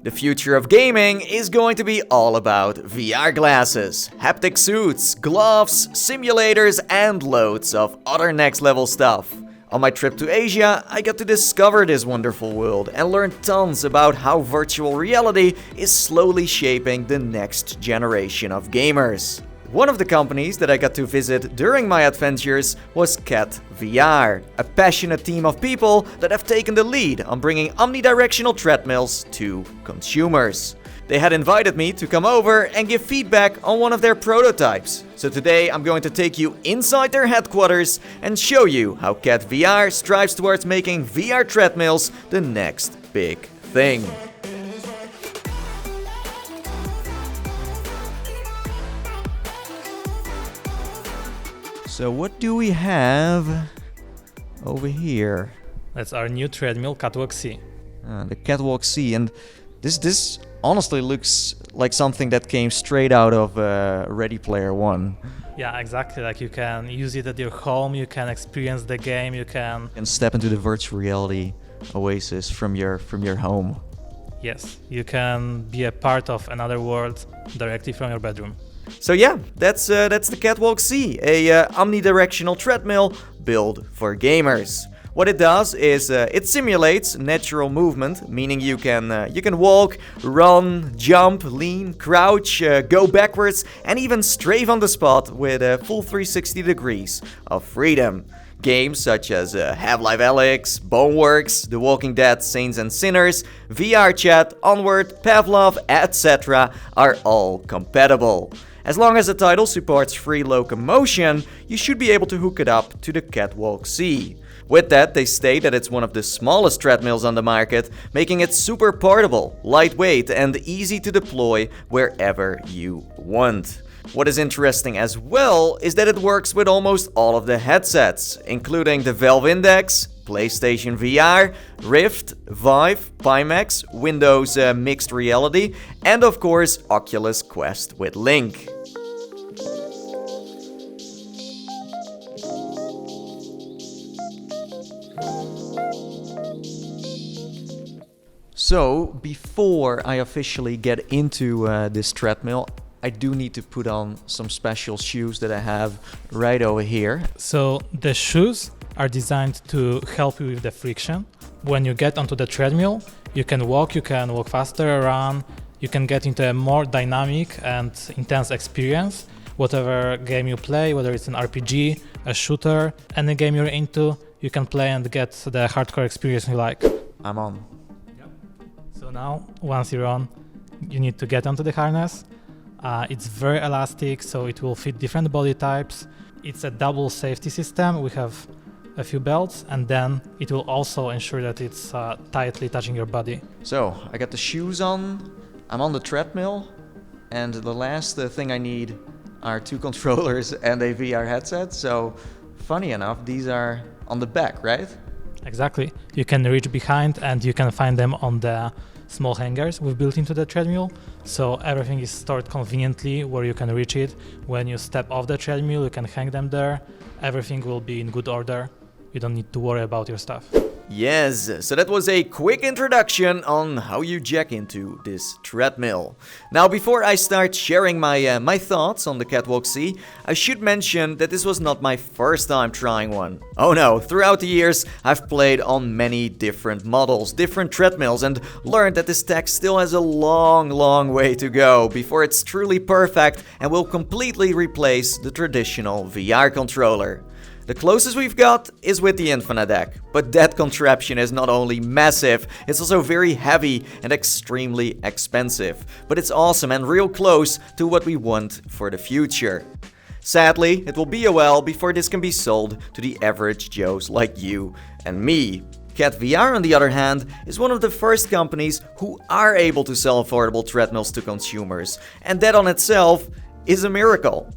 The future of gaming is going to be all about VR glasses, haptic suits, gloves, simulators, and loads of other next level stuff. On my trip to Asia, I got to discover this wonderful world and learn tons about how virtual reality is slowly shaping the next generation of gamers. One of the companies that I got to visit during my adventures was Cat VR, a passionate team of people that have taken the lead on bringing omnidirectional treadmills to consumers. They had invited me to come over and give feedback on one of their prototypes. So today I'm going to take you inside their headquarters and show you how Cat VR strives towards making VR treadmills the next big thing. So what do we have over here? That's our new treadmill, Catwalk C. The Catwalk C, and this honestly looks like something that came straight out of Ready Player One. Yeah, exactly. Like you can use it at your home, you can experience the game, you can step into the virtual reality oasis from your home. Yes, you can be a part of another world directly from your bedroom. So yeah, that's the Catwalk C, a omnidirectional treadmill built for gamers. What it does is it simulates natural movement, meaning you can walk, run, jump, lean, crouch, go backwards, and even strafe on the spot with a full 360 degrees of freedom. Games such as Half-Life Alyx, Boneworks, The Walking Dead Saints and Sinners, VR Chat, Onward, Pavlov, etc. are all compatible. As long as the title supports free locomotion, you should be able to hook it up to the Catwalk C. With that, they state that it's one of the smallest treadmills on the market, making it super portable, lightweight, and easy to deploy wherever you want. What is interesting as well is that it works with almost all of the headsets, including the Valve Index, PlayStation VR, Rift, Vive, Pimax, Windows Mixed Reality, and of course Oculus Quest with Link. So, before I officially get into this treadmill, I do need to put on some special shoes that I have right over here. So the shoes are designed to help you with the friction. When you get onto the treadmill, you can walk faster, run, you can get into a more dynamic and intense experience. Whatever game you play, whether it's an RPG, a shooter, any game you're into, you can play and get the hardcore experience you like. I'm on. Yep. So now, once you're on, you need to get onto the harness. It's very elastic, so it will fit different body types. It's a double safety system. We have a few belts, and then it will also ensure that it's tightly touching your body. So, I got the shoes on, I'm on the treadmill, and the last thing I need are two controllers and a VR headset. So, funny enough, these are on the back, right? Exactly. You can reach behind and you can find them on the small hangers we've built into the treadmill, so everything is stored conveniently where you can reach it. When you step off the treadmill, you can hang them there. Everything will be in good order. You don't need to worry about your stuff. Yes, so that was a quick introduction on how you jack into this treadmill. Now, before I start sharing my thoughts on the Catwalk C, I should mention that this was not my first time trying one. Oh no, throughout the years, I've played on many different models, different treadmills, and learned that this tech still has a long way to go before it's truly perfect and will completely replace the traditional VR controller. The closest we've got is with the Infinitec, but that contraption is not only massive, it's also very heavy and extremely expensive. But it's awesome and real close to what we want for the future. Sadly, it will be a while before this can be sold to the average Joes like you and me. Cat VR, on the other hand, is one of the first companies who are able to sell affordable treadmills to consumers, and that on itself is a miracle.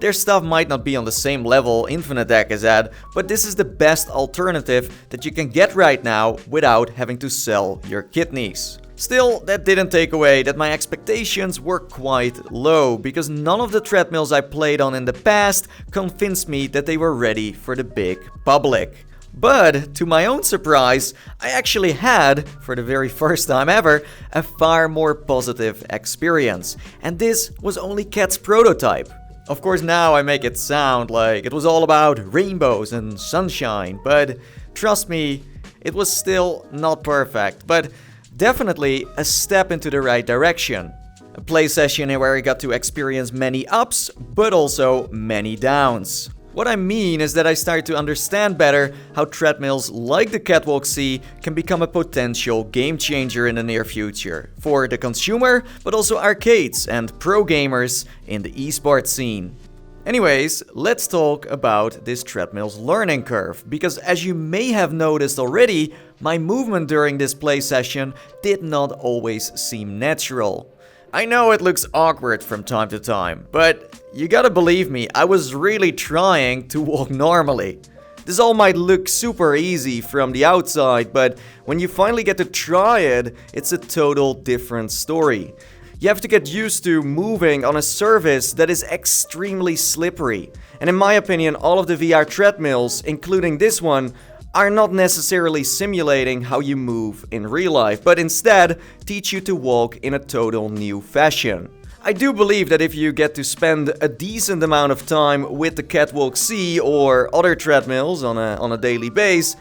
Their stuff might not be on the same level Infinitec is at, but this is the best alternative that you can get right now without having to sell your kidneys. Still, that didn't take away that my expectations were quite low, because none of the treadmills I played on in the past convinced me that they were ready for the big public. But, to my own surprise, I actually had, for the very first time ever, a far more positive experience. And this was only Kat's prototype. Of course, now I make it sound like it was all about rainbows and sunshine, but trust me, it was still not perfect, but definitely a step into the right direction. A play session where I got to experience many ups, but also many downs. What I mean is that I started to understand better how treadmills like the Catwalk C can become a potential game changer in the near future. For the consumer, but also arcades and pro gamers in the esports scene. Anyways, let's talk about this treadmill's learning curve, because as you may have noticed already, my movement during this play session did not always seem natural. I know it looks awkward from time to time, but you gotta believe me, I was really trying to walk normally. This all might look super easy from the outside, but when you finally get to try it, it's a total different story. You have to get used to moving on a surface that is extremely slippery. And in my opinion, all of the VR treadmills, including this one, are not necessarily simulating how you move in real life, but instead teach you to walk in a total new fashion. I do believe that if you get to spend a decent amount of time with the Catwalk C or other treadmills on a daily basis,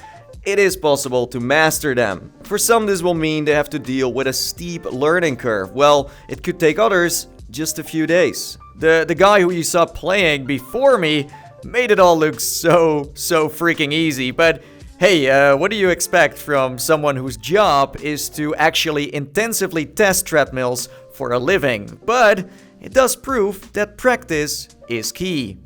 it is possible to master them. For some, this will mean they have to deal with a steep learning curve. Well, it could take others just a few days. The guy who you saw playing before me made it all look so freaking easy, but hey, what do you expect from someone whose job is to actually intensively test treadmills for a living? But it does prove that practice is key.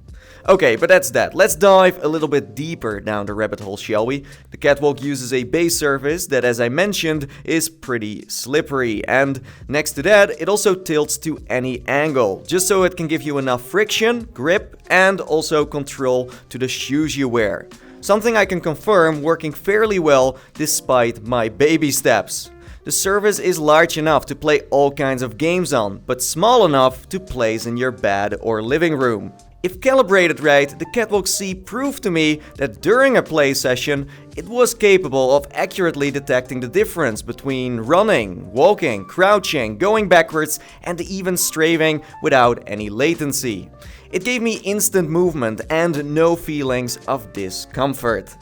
Okay, but that's that. Let's dive a little bit deeper down the rabbit hole, shall we? The Catwalk uses a base surface that, as I mentioned, is pretty slippery. And next to that, it also tilts to any angle, just so it can give you enough friction, grip, and also control to the shoes you wear. Something I can confirm working fairly well despite my baby steps. The surface is large enough to play all kinds of games on, but small enough to place in your bed or living room. If calibrated right, the Catwalk C proved to me that during a play session, it was capable of accurately detecting the difference between running, walking, crouching, going backwards, and even strafing without any latency. It gave me instant movement and no feelings of discomfort.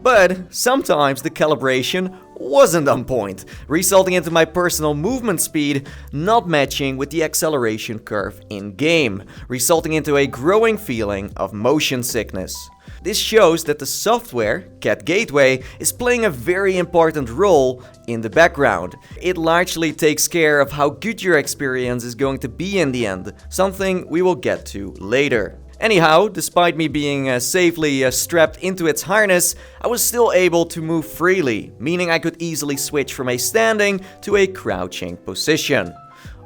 But sometimes the calibration wasn't on point, resulting into my personal movement speed not matching with the acceleration curve in-game, resulting into a growing feeling of motion sickness. This shows that the software, Cat Gateway, is playing a very important role in the background. It largely takes care of how good your experience is going to be in the end, something we will get to later. Anyhow, despite me being safely strapped into its harness, I was still able to move freely, meaning I could easily switch from a standing to a crouching position.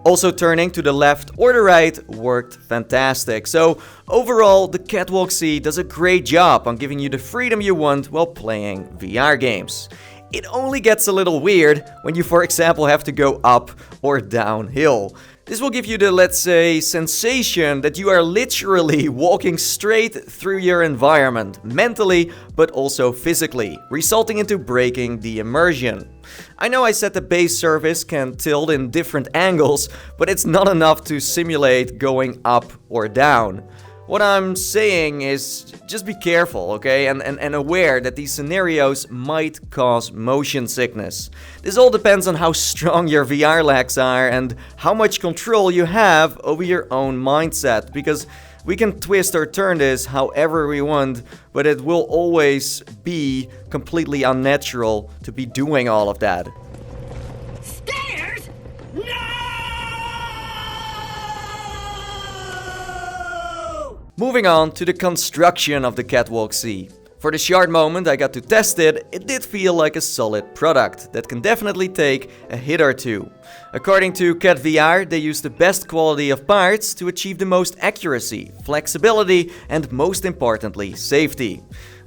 Also turning to the left or the right worked fantastic. So overall, the Catwalk C does a great job on giving you the freedom you want while playing VR games. It only gets a little weird when you, for example, have to go up or downhill. This will give you the, let's say, sensation that you are literally walking straight through your environment, mentally but also physically, resulting into breaking the immersion. I know I said the base surface can tilt in different angles, but it's not enough to simulate going up or down. What I'm saying is just be careful, okay, and aware that these scenarios might cause motion sickness. This all depends on how strong your VR legs are and how much control you have over your own mindset, because we can twist or turn this however we want, but it will always be completely unnatural to be doing all of that. Stairs? No! Moving on to the construction of the Catwalk C. For the short moment I got to test it, it did feel like a solid product that can definitely take a hit or two. According to Cat VR, they use the best quality of parts to achieve the most accuracy, flexibility, and most importantly, safety.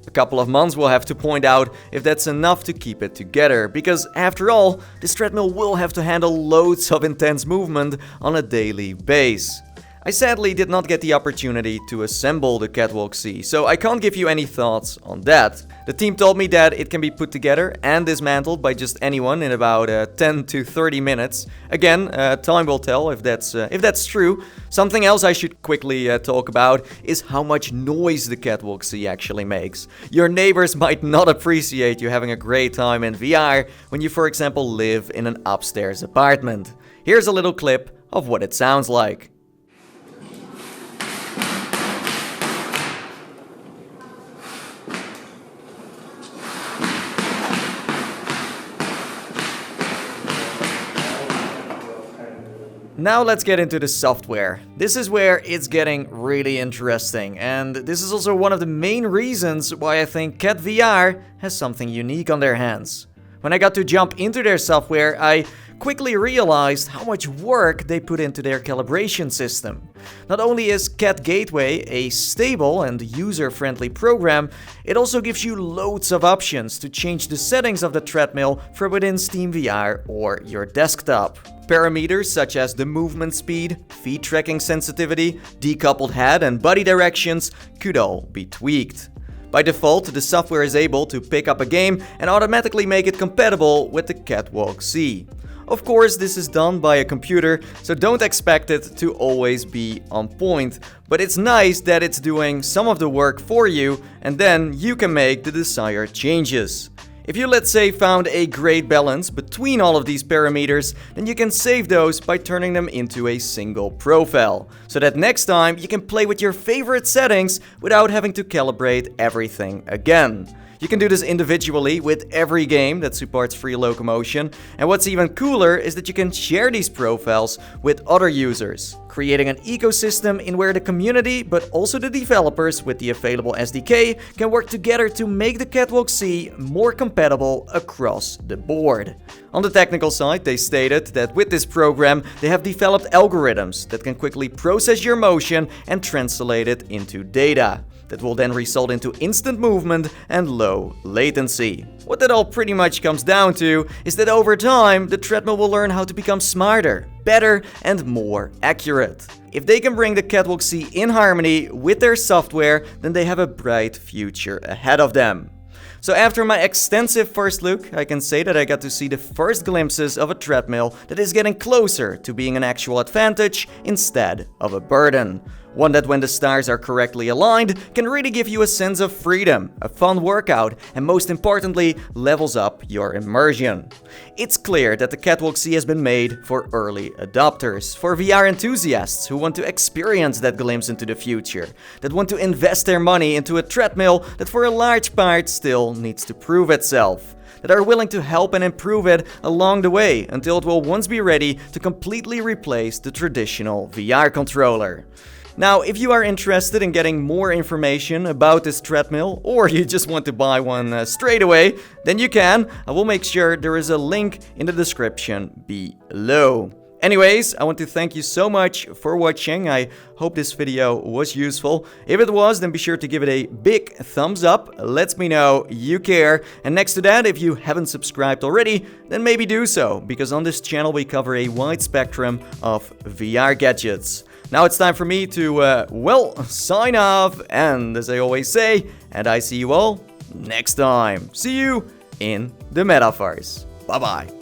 A couple of months will have to point out if that's enough to keep it together, because after all, this treadmill will have to handle loads of intense movement on a daily basis. I sadly did not get the opportunity to assemble the Catwalk C, so I can't give you any thoughts on that. The team told me that it can be put together and dismantled by just anyone in about 10 to 30 minutes. Again, time will tell if that's true. Something else I should quickly talk about is how much noise the Catwalk C actually makes. Your neighbors might not appreciate you having a great time in VR when you, for example, live in an upstairs apartment. Here's a little clip of what it sounds like. Now let's get into the software. This is where it's getting really interesting, and this is also one of the main reasons why I think Cat VR has something unique on their hands. When I got to jump into their software, I quickly realized how much work they put into their calibration system. Not only is Cat Gateway a stable and user-friendly program, it also gives you loads of options to change the settings of the treadmill from within Steam VR or your desktop. Parameters such as the movement speed, feet tracking sensitivity, decoupled head and body directions could all be tweaked. By default, the software is able to pick up a game and automatically make it compatible with the Catwalk C. Of course, this is done by a computer, so don't expect it to always be on point, but it's nice that it's doing some of the work for you and then you can make the desired changes. If you, let's say, found a great balance between all of these parameters, then you can save those by turning them into a single profile, so that next time you can play with your favorite settings without having to calibrate everything again. You can do this individually with every game that supports free locomotion, and what's even cooler is that you can share these profiles with other users, creating an ecosystem in where the community, but also the developers with the available SDK, can work together to make the Catwalk C more compatible across the board. On the technical side, they stated that with this program, they have developed algorithms that can quickly process your motion and translate it into data. That will then result into instant movement and low latency. What that all pretty much comes down to is that over time, the treadmill will learn how to become smarter, better, and more accurate. If they can bring the Catwalk C in harmony with their software, then they have a bright future ahead of them. So after my extensive first look, I can say that I got to see the first glimpses of a treadmill that is getting closer to being an actual advantage instead of a burden. One that, when the stars are correctly aligned, can really give you a sense of freedom, a fun workout, and most importantly, levels up your immersion. It's clear that the Catwalk C has been made for early adopters, for VR enthusiasts who want to experience that glimpse into the future, that want to invest their money into a treadmill that for a large part still needs to prove itself, that are willing to help and improve it along the way until it will once be ready to completely replace the traditional VR controller. Now, if you are interested in getting more information about this treadmill, or you just want to buy one straight away, then you can. I will make sure there is a link in the description below. Anyways, I want to thank you so much for watching. I hope this video was useful. If it was, then be sure to give it a big thumbs up. Lets me know you care. And next to that, if you haven't subscribed already, then maybe do so, because on this channel we cover a wide spectrum of VR gadgets. Now it's time for me to, sign off, and as I always say, and I see you all next time. See you in the metaverse. Bye-bye.